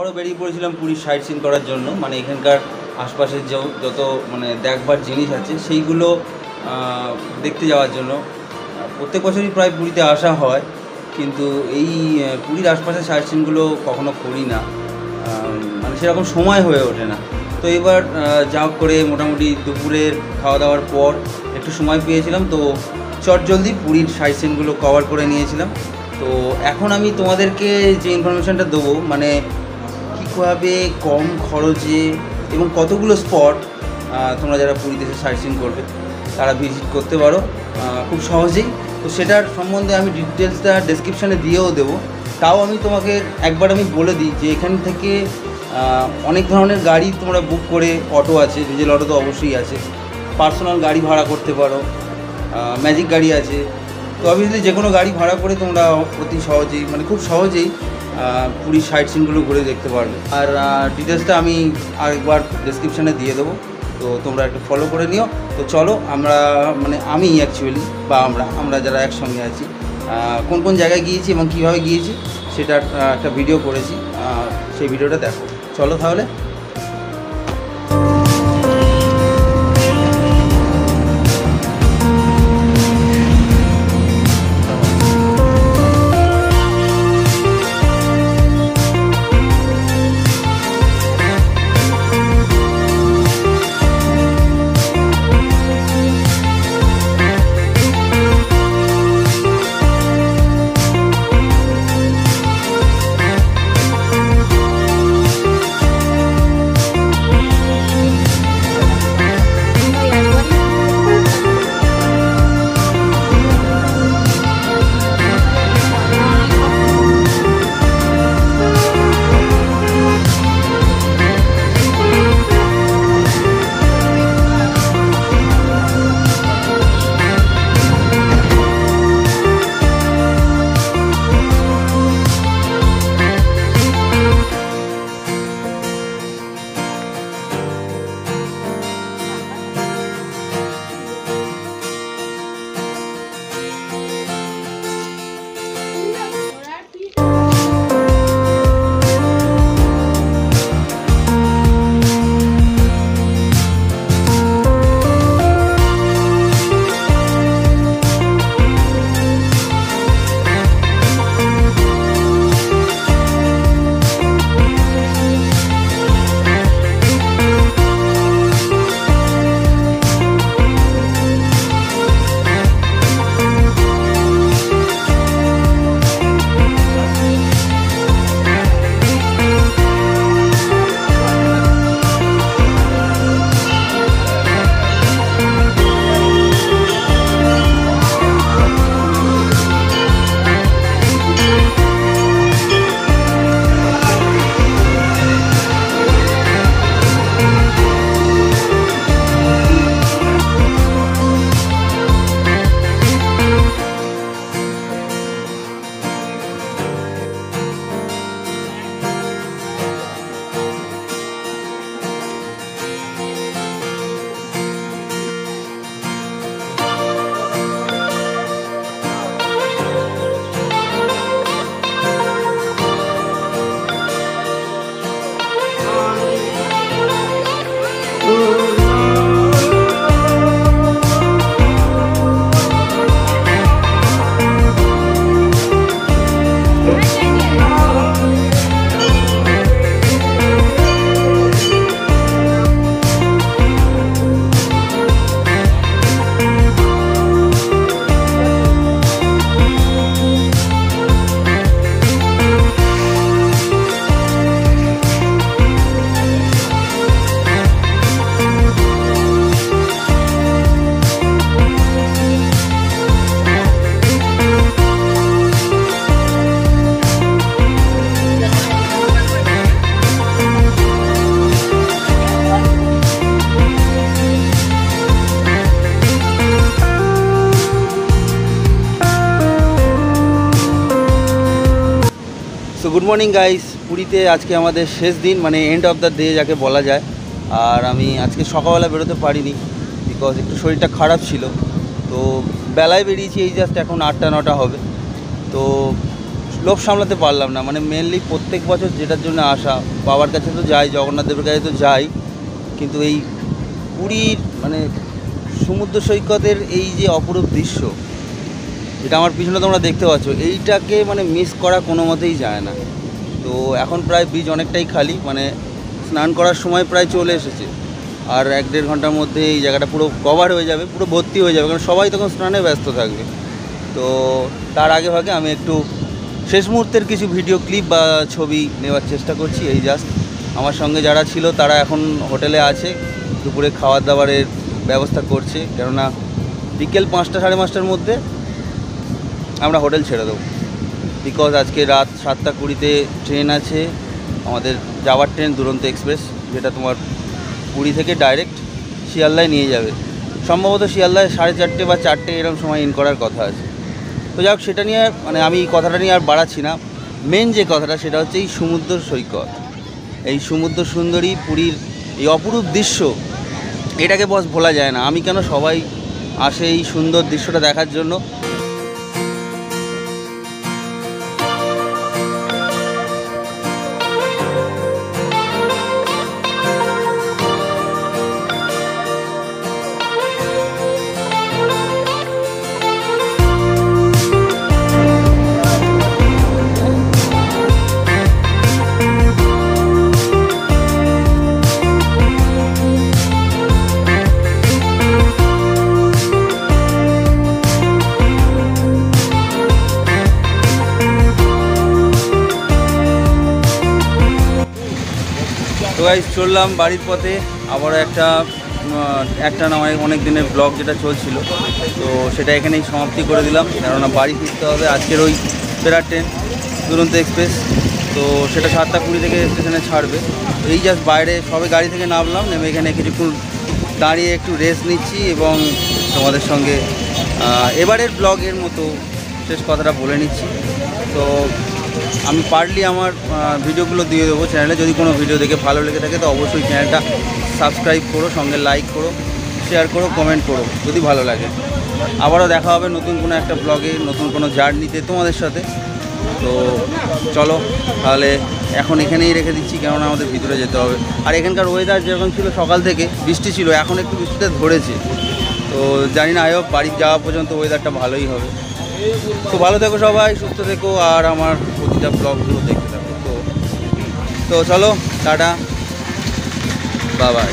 আবারও বেরিয়ে পড়েছিলাম পুরীর সাইট সিন করার জন্য। মানে এখানকার আশপাশের যত মানে দেখবার জিনিস আছে সেইগুলো দেখতে যাওয়ার জন্য। প্রত্যেক বছরই প্রায় পুরীতে আসা হয়, কিন্তু এই পুরীর আশপাশের সাইট সিনগুলো কখনো করি না, মানে সেরকম সময় হয়ে ওঠে না। তো এবার যা করে মোটামুটি দুপুরের খাওয়া দাওয়ার পর একটু সময় পেয়েছিলাম, তো চটজলদি পুরীর সাইট সিনগুলো কভার করে নিয়েছিলাম। তো এখন আমি তোমাদেরকে যে ইনফরমেশানটা দেবো, মানে কীভাবে কম খরচে এবং কতগুলো স্পট তোমরা যারা পুরীতে এসে সাইট সিন করবে তারা ভিজিট করতে পারো খুব সহজেই। তো সেটার সম্বন্ধে আমি ডিটেলসটা ডেসক্রিপশানে দিয়েও দেবো। তাও আমি তোমাকে একবার আমি বলে দিই যে এখান থেকে অনেক ধরনের গাড়ি তোমরা বুক করে, অটো আছে, ডিজেল অটো তো অবশ্যই আছে, পার্সোনাল গাড়ি ভাড়া করতে পারো, ম্যাজিক গাড়ি আছে। তো অবভিয়াসলি যে কোনো গাড়ি ভাড়া করে তোমরা অতি সহজেই, মানে খুব সহজেই পুরীর সাইট সিনগুলো ঘুরে দেখতে পারবে। আর ডিটেলসটা আমি আরেকবার ডেসক্রিপশানে দিয়ে দেবো, তো তোমরা একটু ফলো করে নিও। তো চলো আমি অ্যাকচুয়ালি বা আমরা যারা একসঙ্গে আছি কোন কোন জায়গায় গিয়েছি এবং কীভাবে গিয়েছি সেটার একটা ভিডিও করেছি, সেই ভিডিওটা দেখো। চলো তাহলে। So good morning guys. পুরীতে আজকে আমাদের শেষ দিন, মানে এন্ড অফ দ্য ডে যাকে বলা যায়। আর আমি আজকে সকালবেলা বেরোতে পারিনি, বিকজ একটু শরীরটা খারাপ ছিল। তো বেলায় বেরিয়েছি, এই জাস্ট এখন 8টা 9টা হবে। তো লোভ সামলাতে পারলাম না। মানে মেনলি প্রত্যেক বছর যেটার জন্য আসা, বাবার কাছে তো যাই, জগন্নাথ দেবের কাছে তো যাই, কিন্তু এই পুরীর মানে সমুদ্র সৈকতের এই যে অপরূপ দৃশ্য, এটা আমার পিছনে তোমরা দেখতে পাচ্ছ, এইটাকে মানে মিস করা কোনো মতেই যায় না। তো এখন প্রায় বীজ অনেকটাই খালি, মানে স্নান করার সময় প্রায় চলে এসেছে, আর 1-1.5 ঘন্টার মধ্যে এই জায়গাটা পুরো কভার হয়ে যাবে, পুরো ভর্তি হয়ে যাবে, কারণ সবাই তখন স্নানে ব্যস্ত থাকবে। তো তার আগে ভাগে আমি একটু শেষ মুহূর্তের কিছু ভিডিও ক্লিপ বা ছবি নেওয়ার চেষ্টা করছি। এই জাস্ট আমার সঙ্গে যারা ছিল তারা এখন হোটেলে আছে, দুপুরে খাবার দাবারের ব্যবস্থা করছে, কেননা বিকেল 5টা 5:30টার মধ্যে আমরা হোটেল ছেড়ে দেবো। বিকজ আজকে রাত 7:20-তে ট্রেন আছে আমাদের, যাওয়ার ট্রেন দুরন্ত এক্সপ্রেস, যেটা তোমার পুরী থেকে ডাইরেক্ট শিয়ালদায় নিয়ে যাবে। সম্ভবত শিয়ালদায় 4:30 বা 4টে এরকম সময় ইন করার কথা আছে। তো যাই হোক, সেটা নিয়ে মানে আমি এই কথাটা নিয়ে আর বাড়াচ্ছি না। মেন যে কথাটা সেটা হচ্ছে এই সমুদ্র সৈকত, এই সমুদ্র সুন্দরী পুরীর এই অপরূপ দৃশ্য, এটাকে বস ভোলা যায় না। আমি কেন, সবাই আসে এই সুন্দর দৃশ্যটা দেখার জন্য। তো গাইস, চললাম বাড়ির পথে। আবারও একটা না অনেক দিনের ব্লগ যেটা চলছিল, তো সেটা এখানেই সমাপ্তি করে দিলাম, কেননা বাড়ি ফিরতে হবে। আজকের ওই ফেরার ট্রেন দুরন্ত এক্সপ্রেস, তো সেটা 7:20 থেকে স্টেশনে ছাড়বে। এই জাস্ট বাইরে সবে গাড়ি থেকে নামলাম, নেমে এখানে কিছুক্ষণ দাঁড়িয়ে একটু রেস্ট নিচ্ছি এবং তোমাদের সঙ্গে এবারের ব্লগের মতো শেষ কথাটা বলে নিচ্ছি। তো আমি পারলি আমার ভিডিওগুলো দিয়ে দেবো চ্যানেলে। যদি কোনো ভিডিও দেখে ভালো লেগে থাকে তো অবশ্যই চ্যানেলটা সাবস্ক্রাইব করো, সঙ্গে লাইক করো, শেয়ার করো, কমেন্ট করো যদি ভালো লাগে। আবারও দেখা হবে নতুন কোনো একটা ব্লগে, নতুন কোনো জার্নিতে তোমাদের সাথে। তো চলো তাহলে এখন এখানেই রেখে দিচ্ছি, কেননা আমাদের ভিতরে যেতে হবে। আর এখানকার ওয়েদার যেরকম ছিল সকাল থেকে বৃষ্টি ছিল, এখন একটু বৃষ্টিতে ধরেছে। তো জানি না, আয়ো বাড়ি যাওয়া পর্যন্ত ওয়েদারটা ভালোই হবে। তো ভালো থেকো সবাই, সুস্থ থেকো, আর আমার প্রতিটা ব্লগগুলো দেখতে থাকো। তো চলো, টাটা, বাই বাই।